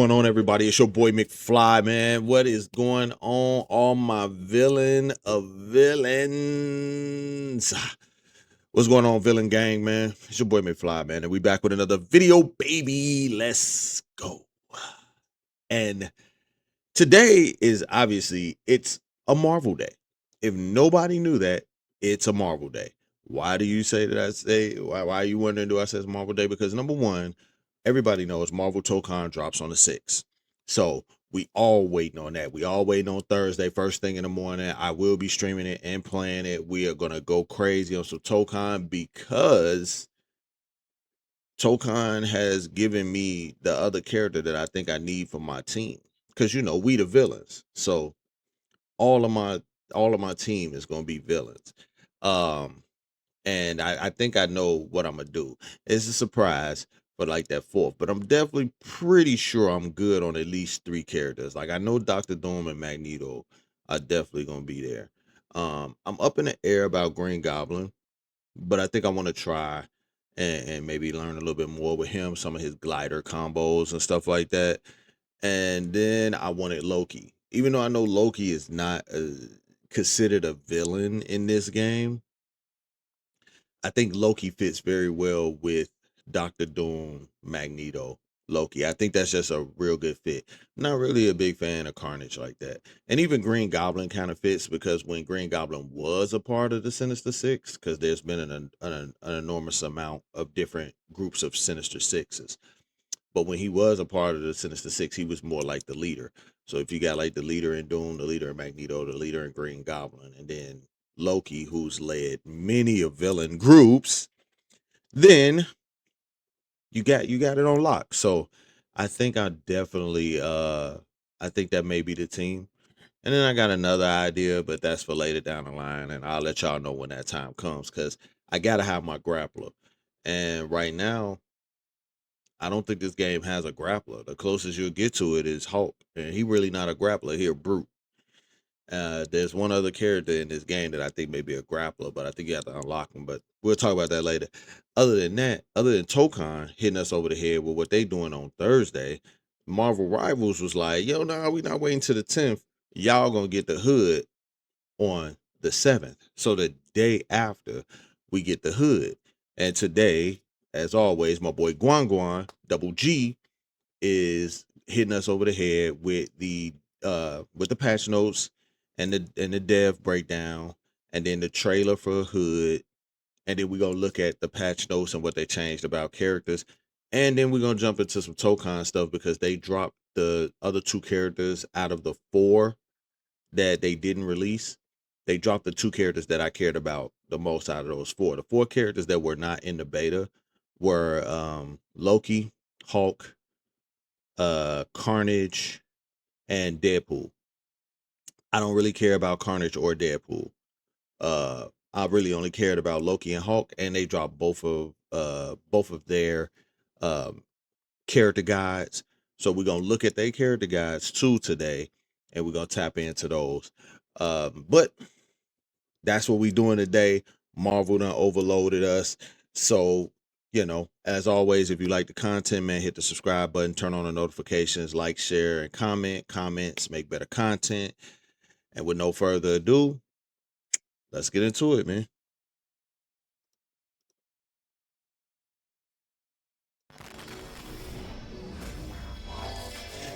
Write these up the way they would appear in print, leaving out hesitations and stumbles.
going on, everybody? It's your boy McFly, man. What is going on? All my villain of villains. What's going on, villain gang, man? It's your boy McFly, man, and we back with another video, baby. Let's go. And today is obviously it's a Marvel day. If nobody knew that, it's a Marvel day. Why do you say that? I say why are you wondering? Do I say it's Marvel day? Because number one, everybody knows Marvel Tokon drops on the 6th. So we all waiting on that. We all waiting on Thursday, first thing in the morning. I will be streaming it and playing it. We are gonna go crazy on some Tokon because Tokon has given me the other character that I think I need for my team. Because we the villains. So all of my team is gonna be villains. Um and I think I know what I'm gonna do. It's a surprise for like that fourth, but I'm definitely pretty sure I'm good on at least 3 characters. Like I know Dr. Doom and Magneto are definitely gonna be there. I'm up in the air about Green Goblin, but I think I want to try and maybe learn a little bit more with him, some of his glider combos and stuff like that. And then I wanted Loki, even though I know Loki is not considered a villain in this game. I think Loki fits very well with Doctor Doom, Magneto, Loki. I think that's just a real good fit. Not really a big fan of Carnage like that. And even Green Goblin kind of fits because when Green Goblin was a part of the Sinister Six, because there's been an enormous amount of different groups of Sinister Sixes. But when he was a part of the Sinister Six, he was more like the leader. So if you got like the leader in Doom, the leader in Magneto, the leader in Green Goblin, and then Loki, who's led many of villain groups, then you got it on lock. So I think I think that may be the team. And then I got another idea, but that's for later down the line, and I'll let y'all know when that time comes because I gotta have my grappler. And right now, I don't think this game has a grappler. The closest you'll get to it is Hulk, and he really not a grappler. He a brute. There's one other character in this game that I think may be a grappler, but I think you have to unlock him. But we'll talk about that later. Other than that, other than Tokon hitting us over the head with what they doing on Thursday, Marvel Rivals was like, "Yo, nah, we not waiting till the 10th. Y'all gonna get the hood on the 7th." So the day after, we get the hood. And today, as always, my boy Guangguang, Double G, is hitting us over the head with the patch notes and the dev breakdown, and then the trailer for Hood, and then we're gonna look at the patch notes and what they changed about characters, and then we're gonna jump into some Tokon stuff because they dropped the other 2 characters out of the 4 that they didn't release. They dropped the 2 characters that I cared about the most out of those 4. The 4 characters that were not in the beta were Loki, Hulk, Carnage, and Deadpool. I don't really care about Carnage or Deadpool. I really only cared about Loki and Hulk, and they dropped both of their um character guides. So we're gonna look at their character guides too today, and we're gonna tap into those. But that's what we doing today. Marvel done overloaded us. So, as always, if you like the content, man, hit the subscribe button, turn on the notifications, like, share, and comment. Comments make better content. And with no further ado, let's get into it, man.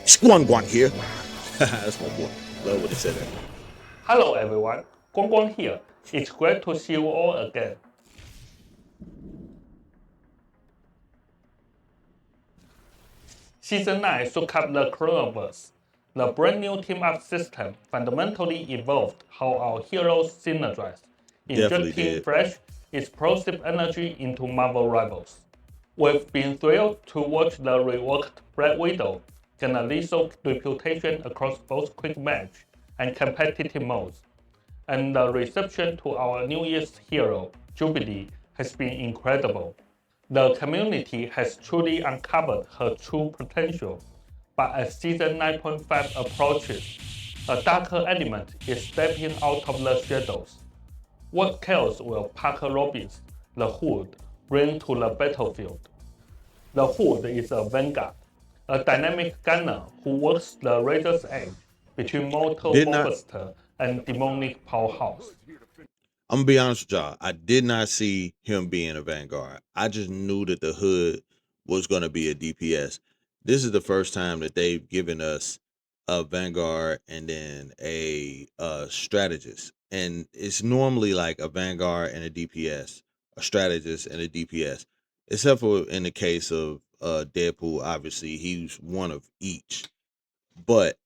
Guangguang here. That's my boy. Love what he said that. Hello everyone, Guangguang here. It's great to see you all again. Season 9 shook up the Chronoverse. The brand new team-up system fundamentally evolved how our heroes synergize, injecting fresh, explosive energy into Marvel Rivals. We've been thrilled to watch the reworked Black Widow gain a lethal reputation across both quick match and competitive modes, and the reception to our newest hero, Jubilee, has been incredible. The community has truly uncovered her true potential, but as Season 9.5 approaches, a darker element is stepping out of the shadows. What chaos will Parker Robbins, the Hood, bring to the battlefield? The Hood is a vanguard, a dynamic gunner who works the razor's edge between mortal Did not. mobster and demonic powerhouse. I'm gonna be honest with y'all. I did not see him being a Vanguard. I just knew that the hood was gonna be a DPS. This is the first time that they've given us a Vanguard and then a strategist. And it's normally like a Vanguard and a DPS, a strategist and a DPS. Except for in the case of Deadpool, obviously he's one of each. But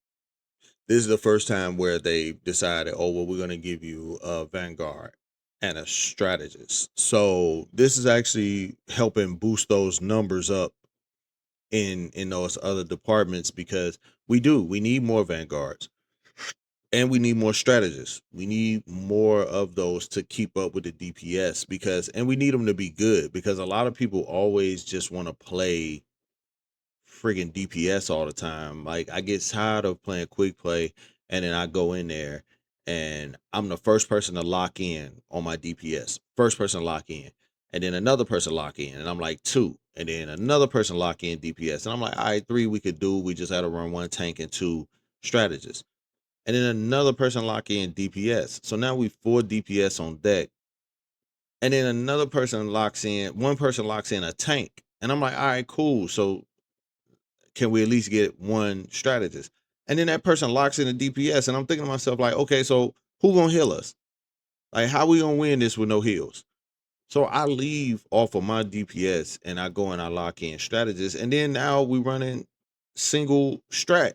this is the first time where they decided, oh well, we're going to give you a Vanguard and a strategist. So this is actually helping boost those numbers up in those other departments, because we need more Vanguards and we need more strategists. We need more of those to keep up with the DPS, because and we need them to be good, because a lot of people always just want to play friggin' DPS all the time. Like I get tired of playing quick play, and then I go in there and I'm the first person to lock in on my DPS. First person to lock in. And then another person lock in, and I'm like two. And then another person lock in DPS. And I'm like, all right, three we could do. We just had to run one tank and two strategists. And then another person lock in DPS. So now we four DPS on deck. And then another person locks in, one person locks in a tank. And I'm like, all right, cool. So can we at least get one strategist? And then that person locks in a DPS, and I'm thinking to myself, like, okay, so who gonna heal us? Like, how we gonna win this with no heals? So I leave off of my DPS and I go and I lock in strategists, and then now we running single strat.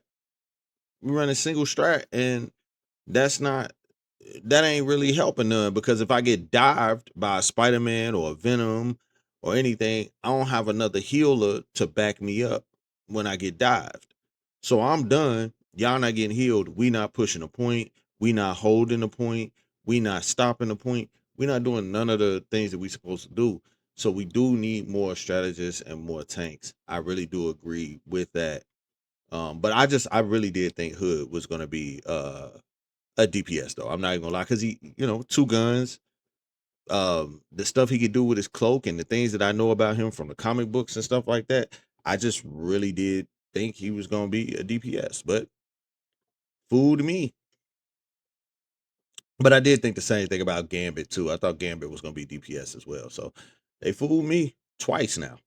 We running single strat, and that's not that ain't really helping none, because if I get dived by a Spider-Man or a Venom or anything, I don't have another healer to back me up when I get dived. So I'm done. Y'all not getting healed. We not pushing a point. We not holding a point. We not stopping the point. We not doing none of the things that we supposed to do. So we do need more strategists and more tanks. I really do agree with that. But I really did think Hood was gonna be a DPS though. I'm not even gonna lie, because he, two guns. The stuff he could do with his cloak and the things that I know about him from the comic books and stuff like that. I just really did think he was gonna be a DPS, but fooled me. But I did think the same thing about Gambit too. I thought Gambit was gonna be DPS as well. So they fooled me twice now.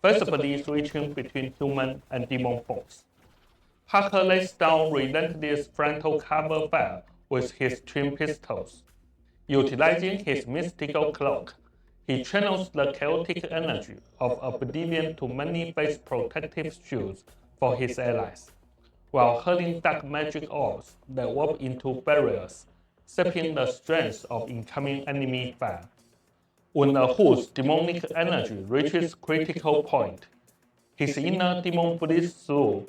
Basically switching between human and demon forms. Parker lays down relentless frontal cover fire with his twin pistols. Utilizing his mystical cloak, he channels the chaotic energy of Oblivion to many base protective shields for his allies, while hurling dark magic orbs that warp into barriers, sapping the strength of incoming enemy fire. When a Hood's demonic energy reaches critical point, his inner demon bleeds through,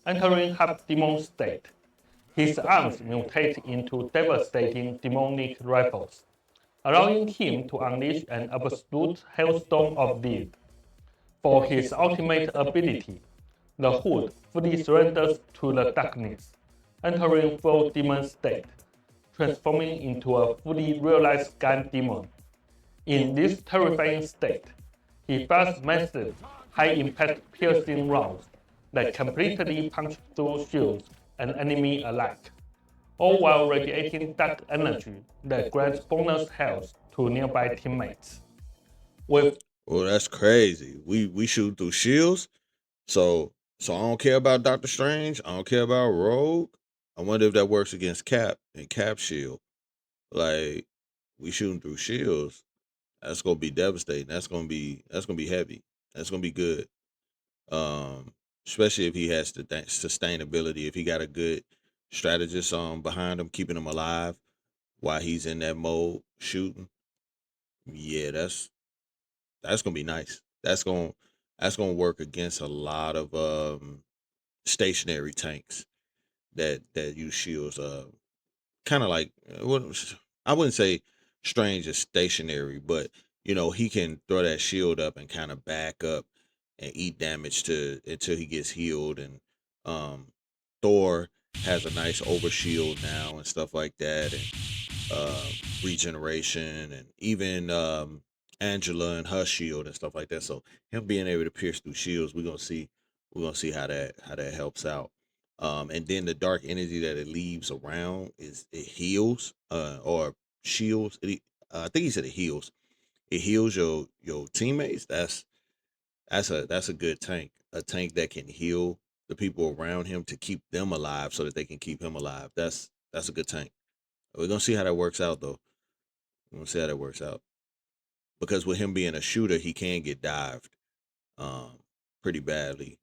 entering half-demon state. His arms mutate into devastating demonic rifles, allowing him to unleash an absolute hailstorm of death. For his ultimate ability, the Hood fully surrenders to the darkness, entering full demon state, transforming into a fully realized gun demon. In this terrifying state, he fires massive, high-impact piercing rounds that completely punch through shields and enemy alike, all while radiating dark energy that grants bonus health to nearby teammates. With Well, that's crazy. We shoot through shields. So I don't care about Doctor Strange. I don't care about Rogue. I wonder if that works against Cap and Cap shield. Like, we shooting through shields. That's gonna be devastating. That's gonna be heavy. That's gonna be good. Um, Especially if he has the sustainability. If he got a good strategist behind him, keeping him alive while he's in that mode shooting. Yeah, that's gonna be nice. That's gonna work against a lot of stationary tanks that use shields. Kind of like I wouldn't say Strange is stationary, but he can throw that shield up and kind of back up and eat damage to until he gets healed. And um, Thor has a nice overshield now and stuff like that, and uh, regeneration, and even Angela and her shield and stuff like that. So him being able to pierce through shields, we're gonna see We're gonna see how that helps out. And then the dark energy that it leaves around is it heals or shields. I think he said it heals. It heals your teammates. That's a good tank. A tank that can heal the people around him to keep them alive so that they can keep him alive. That's a good tank. We're gonna see how that works out though. We're gonna see how that works out. Because with him being a shooter, he can get dived um pretty badly.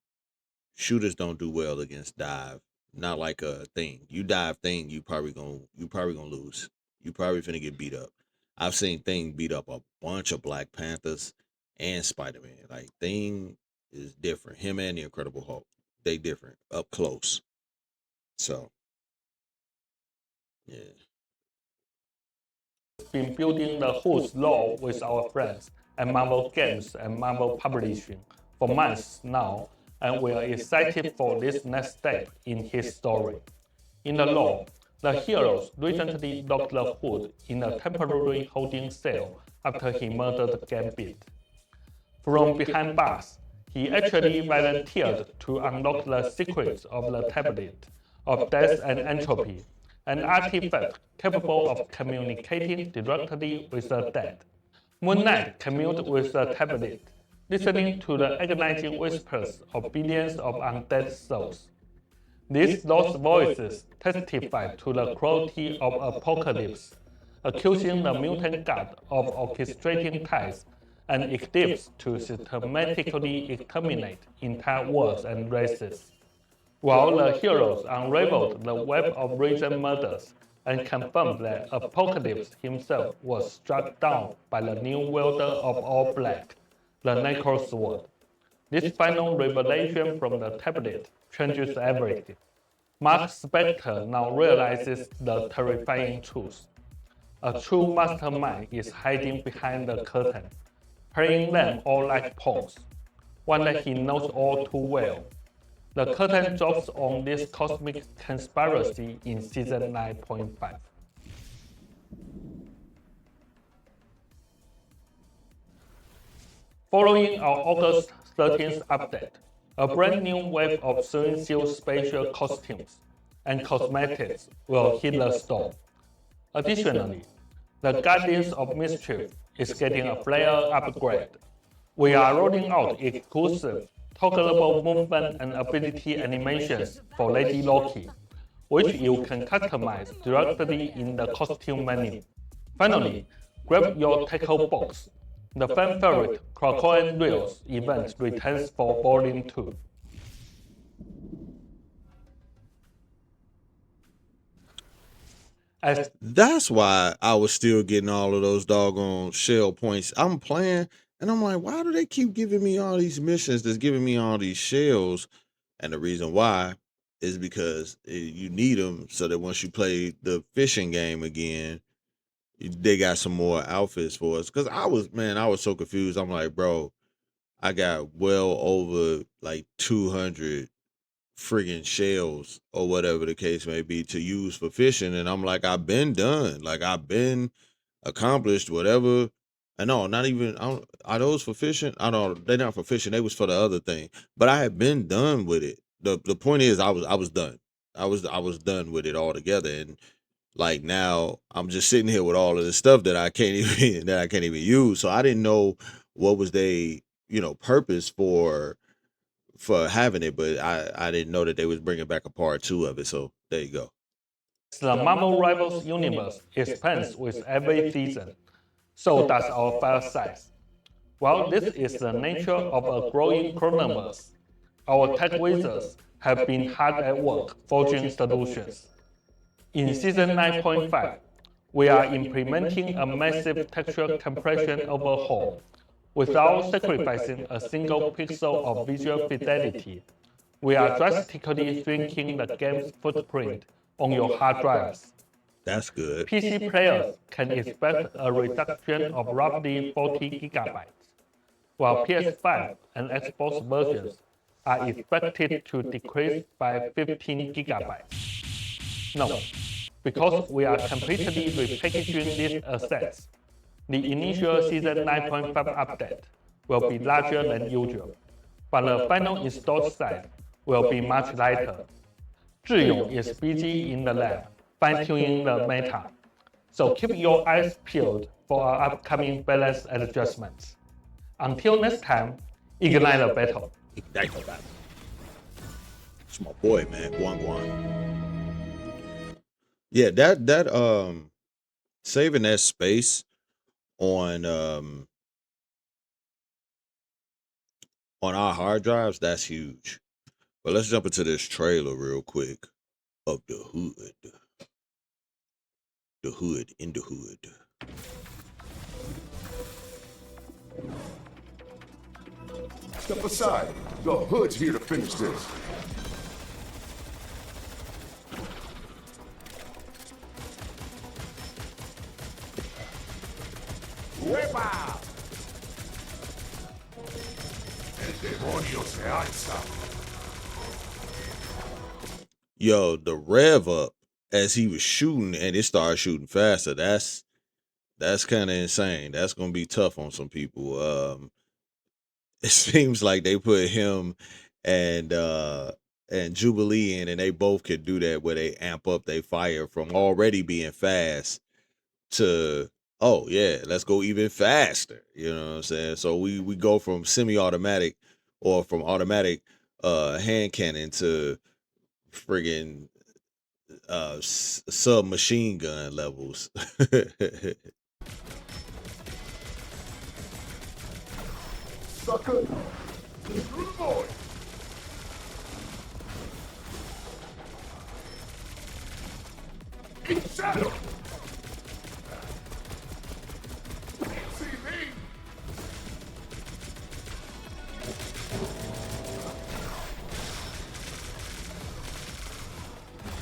Shooters don't do well against dive. Not like a thing. You dive thing, you probably gonna lose. You probably finna get beat up. I've seen Thing beat up a bunch of Black Panthers and Spider Man. Like Thing is different. Him and the Incredible Hulk, they different up close. So yeah, Been building the Who's lore with our friends at Marvel Games and Marvel Publishing for months now, and we are excited for this next step in his story. In the lore, the heroes recently locked the Hood in a temporary holding cell after he murdered Gambit. From behind bars, he actually volunteered to unlock the secrets of the tablet of death and entropy, an artifact capable of communicating directly with the dead. Moon Knight communed with the tablet, listening to the agonizing whispers of billions of undead souls. These lost voices testify to the cruelty of Apocalypse, accusing the mutant god of orchestrating ties and eclipse to systematically exterminate entire worlds and races. While the heroes unraveled the web of recent murders and confirmed that Apocalypse himself was struck down by the new wielder of all black, the Necro Sword. This final revelation from the tablet changes everything. Mark Spector now realizes the terrifying truth. A true mastermind is hiding behind the curtain, playing them all like pawns, one that he knows all too well. The curtain drops on this cosmic conspiracy in season 9.5. Following our August 13th update, a brand new wave of swimsuit special costumes and cosmetics will hit the store. Additionally, the Guardians of Mischief is getting a flare upgrade. We are rolling out exclusive, toggleable movement and ability animations for Lady Loki, which you can customize directly in the costume menu. Finally, grab your tackle box. The fan favorite Krakoan Reels event returns for Volume 2. As that's why I was still getting all of those doggone shell points. I'm playing, and I'm like, why do they keep giving me all these missions that's giving me all these shells? And the reason why is because you need them so that once you play the fishing game again, they got some more outfits for us. Because I was so confused. I'm like, bro, I got well over like 200 friggin' shells or whatever the case may be to use for fishing. And I'm like, I've been done. Like I've been accomplished whatever. And no, not even are those for fishing? I don't they're not for fishing, they was for the other thing. But I had been done with it. The point is I was done. I was done with it altogether. And like now I'm just sitting here with all of this stuff that I can't even use. So I didn't know what was they, purpose for having it, but I didn't know that they was bringing back a part two of it. So there you go. the Marvel Rivals universe expands with every season, so does our file size. While this is the nature of a growing chronoverse, our tech wizards have been hard at work forging solutions. In Season 9.5, we are implementing a massive texture compression overhaul without sacrificing a single pixel of visual fidelity. We are drastically shrinking the game's footprint on your hard drives. That's good. PC players can expect a reduction of roughly 40 gigabytes, while PS5 and Xbox versions are expected to decrease by 15 gigabytes. No, because we are completely repackaging these assets, the initial Season 9.5 update will be larger than usual. but the final installed set will be much lighter. Zhiyong is busy in the lab, fine-tuning the meta, so keep your eyes peeled for our upcoming balance adjustments. Until next time, ignite the battle. Ignite the battle. It's my boy, man, Guangguang. Yeah, that saving that space on our hard drives, that's huge. But let's jump into this trailer real quick of the hood. The hood in the hood. Step aside. The hood's here to finish this. ¡Huepa! El demonio se alza. Yo, the rev up as he was shooting and it started shooting faster. That's kind of insane. That's gonna be tough on some people. It seems like they put him and Jubilee in, and they both could do that where they amp up their fire from already being fast to, oh yeah, let's go even faster. You know what I'm saying? So we go from semi-automatic or from automatic hand cannon to friggin' submachine gun levels. Sucker! Through the void! Eat shadow! See me!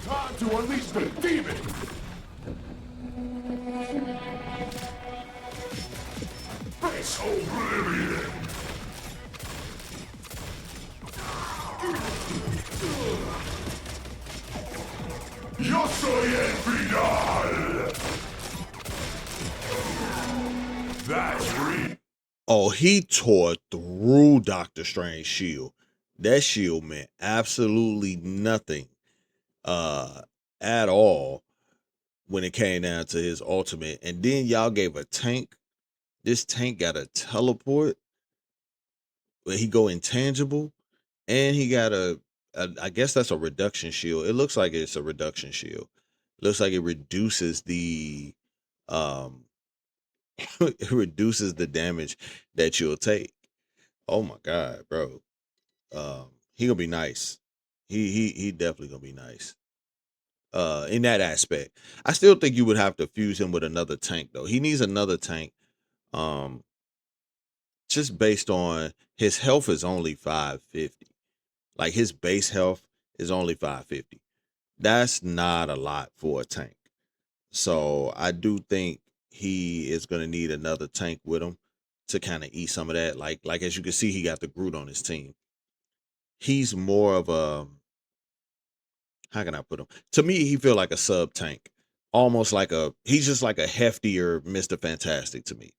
Time to unleash the demon! Face oblivion! Yo soy el final! That's real. Oh, he tore through Doctor Strange's shield. That shield meant absolutely nothing at all when it came down to his ultimate. And then y'all gave a tank. This tank got a teleport where he go intangible, and he got a I guess that's a reduction shield. It looks like it's a reduction shield. Looks like it reduces the it reduces the damage that you'll take. Oh my god, bro. He gonna be nice. He definitely gonna be nice. In that aspect. I still think you would have to fuse him with another tank though. He needs another tank. Um just based on his health is only 550. Like his base health is only 550. That's not a lot for a tank. So I do think he is going to need another tank with him to kind of eat some of that. Like as you can see, he got the Groot on his team. He's more of a, how can I put him? To me, he feel like a sub tank, almost like he's just like a heftier Mr. Fantastic to me.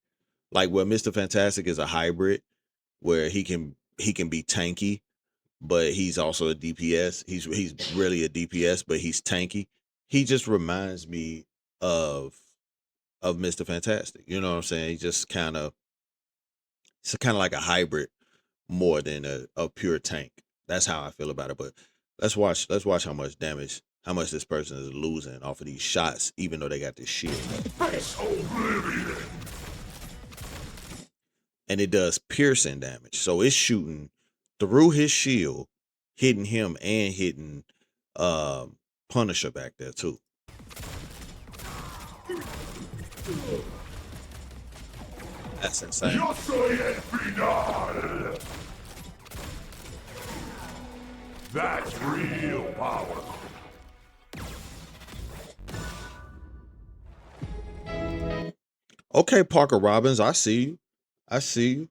Like where Mr. Fantastic is a hybrid, where he can be tanky, but he's also a DPS. He's really a DPS, but he's tanky. He just reminds me of Mr. Fantastic. You know what I'm saying? He just it's kind of like a hybrid more than a pure tank. That's how I feel about it. But let's watch how much damage, how much this person is losing off of these shots, even though they got this shield. Face oblivion! And it does piercing damage. So it's shooting through his shield, hitting him and hitting Punisher back there too. That's insane. Yo soy el final! That's real power. Okay, Parker Robbins, I see you. I see you.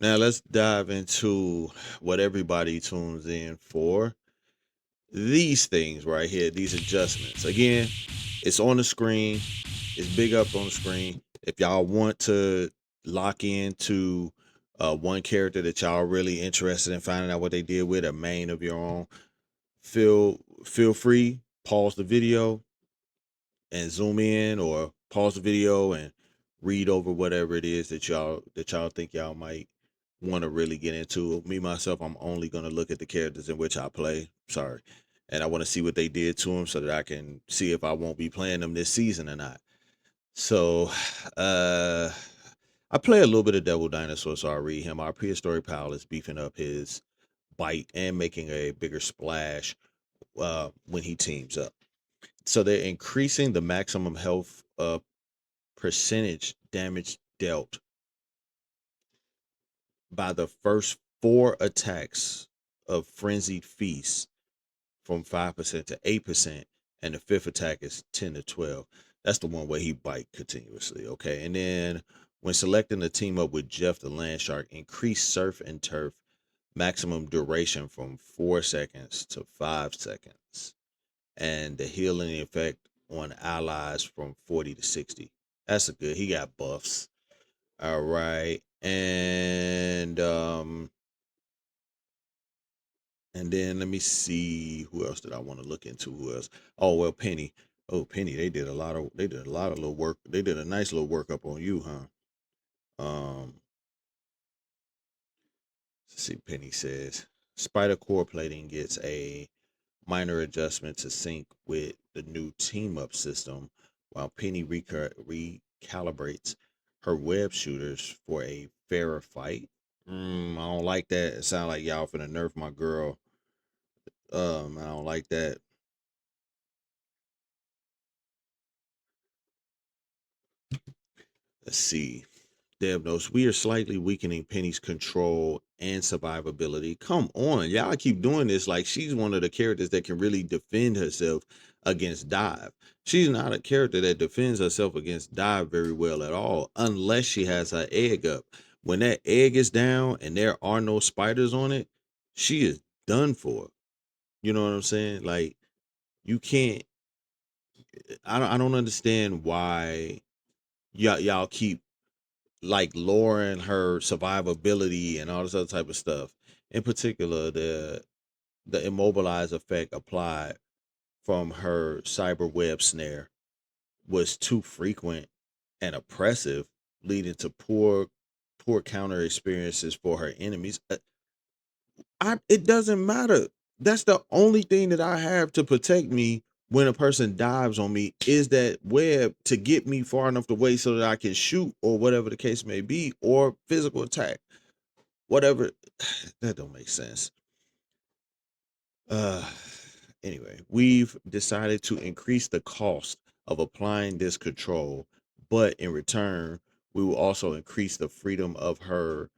Now let's dive into what everybody tunes in for. These things right here, these adjustments. Again, it's on the screen. It's big up on the screen. If y'all want to lock into One character that y'all really interested in finding out what they did with, a main of your own, feel free, pause the video and zoom in, or pause the video and read over whatever it is that y'all think y'all might want to really get into. Me myself, I'm only going to look at the characters in which I play. Sorry. And I want to see what they did to them so that I can see if I won't be playing them this season or not. So, I play a little bit of Devil Dinosaur, so I read him. Our prehistoric pal is beefing up his bite and making a bigger splash when he teams up. So they're increasing the maximum health percentage damage dealt by the first 4 attacks of Frenzied Feast from 5% to 8%, and the fifth attack is 10 to 12. That's the one where he bite continuously. Okay. And then when selecting the team up with Jeff the Land Shark, increase surf and turf maximum duration from 4 seconds to 5 seconds, and the healing effect on allies from 40 to 60. That's a good. He got buffs. All right. And then let me see, who else did I want to look into? Who else? Oh well, Penny. Oh, Penny, they did a lot of little work. They did a nice little workup on you, huh? Let's see, Penny says Spider core plating gets a minor adjustment to sync with the new team up system, while Penny recalibrates her web shooters for a fairer fight. I don't like that. It sounds like y'all finna nerf my girl. I don't like that. Let's see. Dev knows we are slightly weakening Penny's control and survivability. Come on, y'all keep doing this. Like, she's one of the characters that can really defend herself against dive. She's not a character that defends herself against dive very well at all, unless she has her egg up. When that egg is down and there are no spiders on it, she is done for. You know what I'm saying? Like, you can't. I don't understand why y'all keep like lowering her survivability and all this other type of stuff. In particular, the immobilize effect applied from her cyber web snare was too frequent and oppressive, leading to poor counter experiences for her enemies. It doesn't matter. That's the only thing that I have to protect me when a person dives on me, is that web to get me far enough away so that I can shoot, or whatever the case may be, or physical attack. Whatever. That don't make sense. Uh anyway, we've decided to increase the cost of applying this control, but in return, we will also increase the freedom of her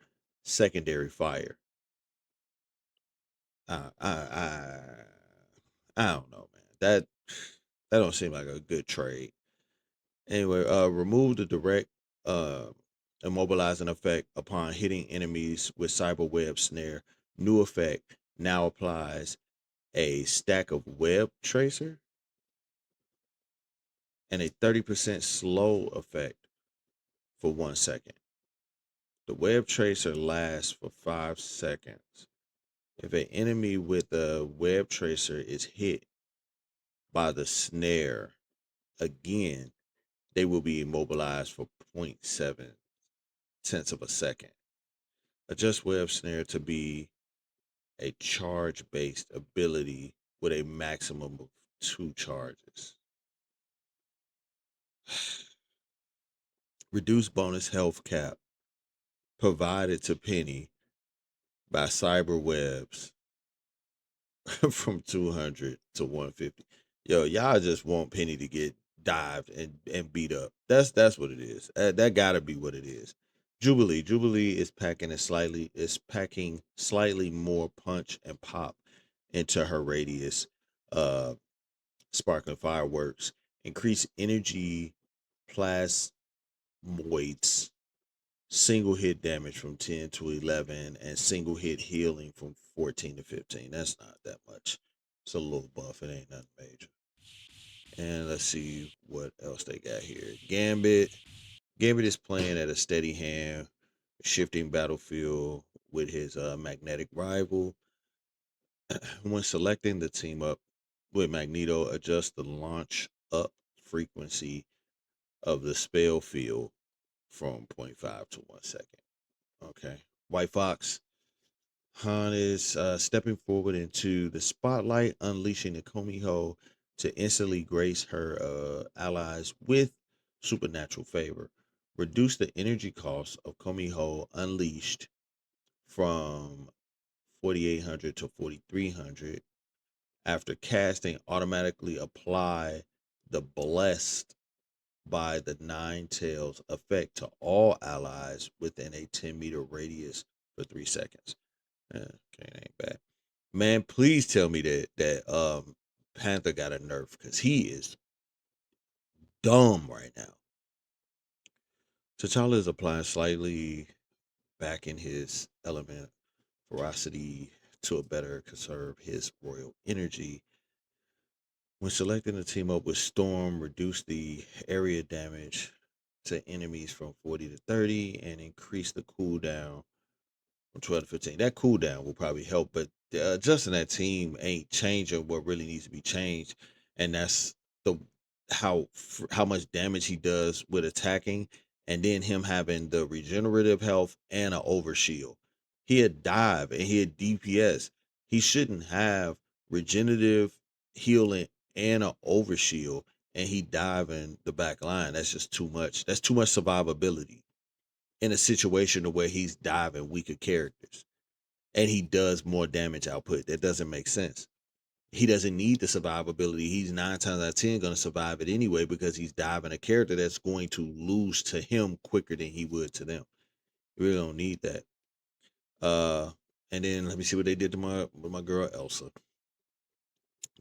secondary fire. Uh, I, I, I don't know, man. That don't seem like a good trade. Anyway, remove the direct uh immobilizing effect upon hitting enemies with cyber web snare. New effect now applies a stack of web tracer and a 30% slow effect for 1 second. The web tracer lasts for 5 seconds. If an enemy with a web tracer is hit by the snare again, they will be immobilized for 0.7 tenths of a second. Adjust web snare to be a charge based ability with a maximum of 2 charges. Reduce bonus health cap provided to Penny by cyber webs from 200 to 150. Yo, y'all just want Penny to get dived and beat up. That's what it is. That gotta be what it is. Jubilee is packing slightly more punch and pop into her radius. Uh, sparkling fireworks increase energy plasmoids, single hit damage from 10 to 11, and single hit healing from 14 to 15. That's not that much. It's a little buff. It ain't nothing major. And let's see what else they got here. Gambit is playing at a steady hand. shifting battlefield with his magnetic rival. When selecting the team up with Magneto, adjust the launch up frequency of the spell field from zero point 0.5 to 1 second. Okay. White Fox. Han is stepping forward into the spotlight, unleashing the Komiho to instantly grace her allies with supernatural favor. Reduce the energy cost of Komiho Unleashed from 4,800 to 4,300. After casting, automatically apply the blessed by the Nine Tails effect to all allies within a 10-meter radius for 3 seconds. Okay, ain't bad. Man, please tell me that Panther got a nerf because he is dumb right now. T'Challa is applying slightly back in his element ferocity to a better conserve his royal energy. When selecting a team up with Storm, reduce the area damage to enemies from 40 to 30 and increase the cooldown from 12 to 15. That cooldown will probably help, but adjusting that team ain't changing what really needs to be changed, and that's the how much damage he does with attacking, and then him having the regenerative health and an overshield. He had dive and he had DPS. He shouldn't have regenerative healing and an overshield, and he dive in the back line. That's just too much. That's too much survivability in a situation where he's diving weaker characters and he does more damage output. That doesn't make sense. He doesn't need the survivability. He's 9 times out of 10 going to survive it anyway because he's diving a character that's going to lose to him quicker than he would to them. You really don't need that. And then let me see what they did to my girl Elsa.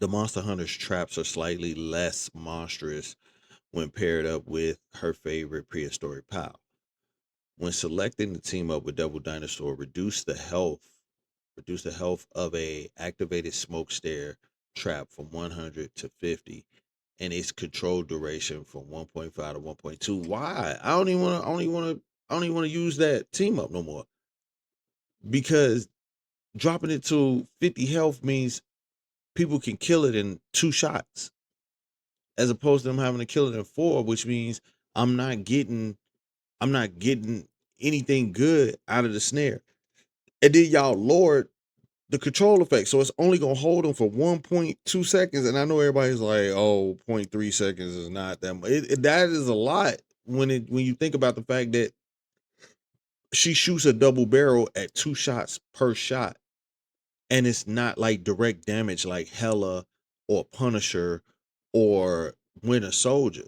The Monster Hunter's traps are slightly less monstrous when paired up with her favorite prehistoric pal. When selecting the team up with Double Dinosaur, reduce the health of a activated smoke stare trap from 100 to 50 and its control duration from 1.5 to 1.2. Why? I don't even want to use that team up no more. Because dropping it to 50 health means people can kill it in 2 shots. As opposed to them having to kill it in 4, which means I'm not getting anything good out of the snare. And then y'all lowered the control effect. So it's only gonna hold them for 1.2 seconds. And I know everybody's like, oh, 0.3 seconds is not that much. That is a lot when you think about the fact that she shoots a double barrel at 2 shots per shot. And it's not like direct damage like Hela or Punisher or Winter Soldier.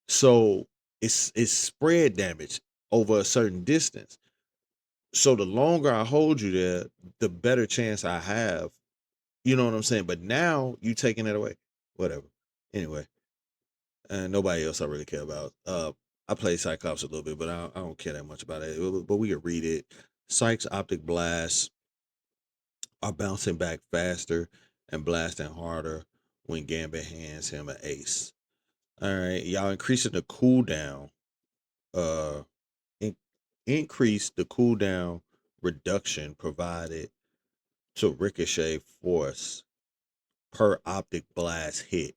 So it's spread damage over a certain distance. So the longer I hold you there, the better chance I have. You know what I'm saying? But now you taking it away. Whatever. Anyway, and nobody else I really care about. I play Cyclops a little bit, but I don't care that much about it. But we can read it. Psych's optic blasts are bouncing back faster and blasting harder when Gambit hands him an ace. All right, y'all increasing the cooldown. Uh, in- increase the cooldown reduction provided to ricochet force per optic blast hit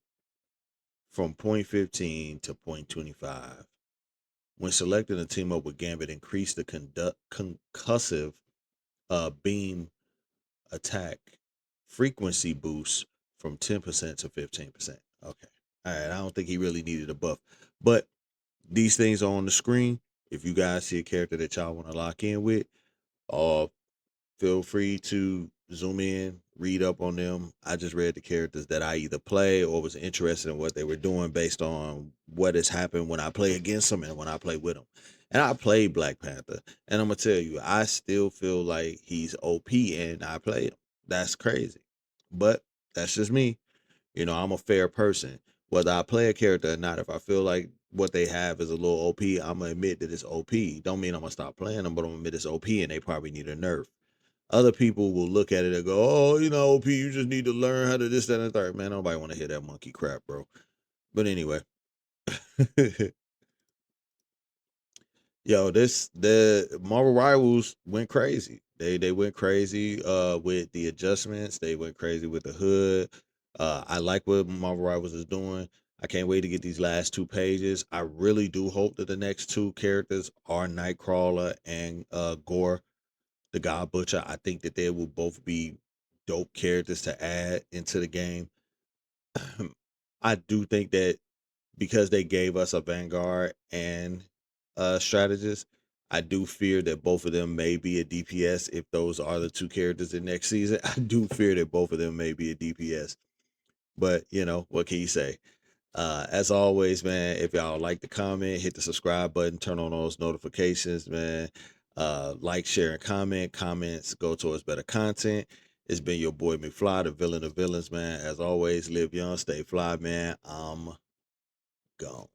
from 0.15 to 0.25. When selecting a team up with Gambit, increase the concussive beam attack frequency boost from 10% to 15%. Okay. All right. I don't think he really needed a buff. But these things are on the screen. If you guys see a character that y'all want to lock in with, uh, feel free to zoom in, read up on them. I just read the characters that I either play or was interested in what they were doing based on what has happened when I play against them and when I play with them. And I played Black Panther, and I'm gonna tell you, I still feel like he's OP, and I played him. That's crazy, but that's just me. You know, I'm a fair person. Whether I play a character or not, if I feel like what they have is a little OP, I'm gonna admit that it's OP. Don't mean I'm gonna stop playing them, but I'm gonna admit it's OP, and they probably need a nerf. Other people will look at it and go, "Oh, you know, OP, you just need to learn how to this, that, and the third." Man, nobody want to hear that monkey crap, bro. But anyway, Yo, the Marvel Rivals went crazy. They went crazy with the adjustments. They went crazy with the hood. I like what Marvel Rivals is doing. I can't wait to get these last 2 pages. I really do hope that the next 2 characters are Nightcrawler and Gore, the God Butcher. I think that they will both be dope characters to add into the game. I do think that because they gave us a Vanguard and a strategist, I do fear that both of them may be a DPS if those are the 2 characters in next season. I do fear that both of them may be a DPS. But what can you say? As always, man, if y'all like the comment, hit the subscribe button, turn on those notifications, man. Like, share, and comment. Comments go towards better content. It's been your boy McFly, the villain of villains, man. As always, live young, stay fly, man. I'm gone.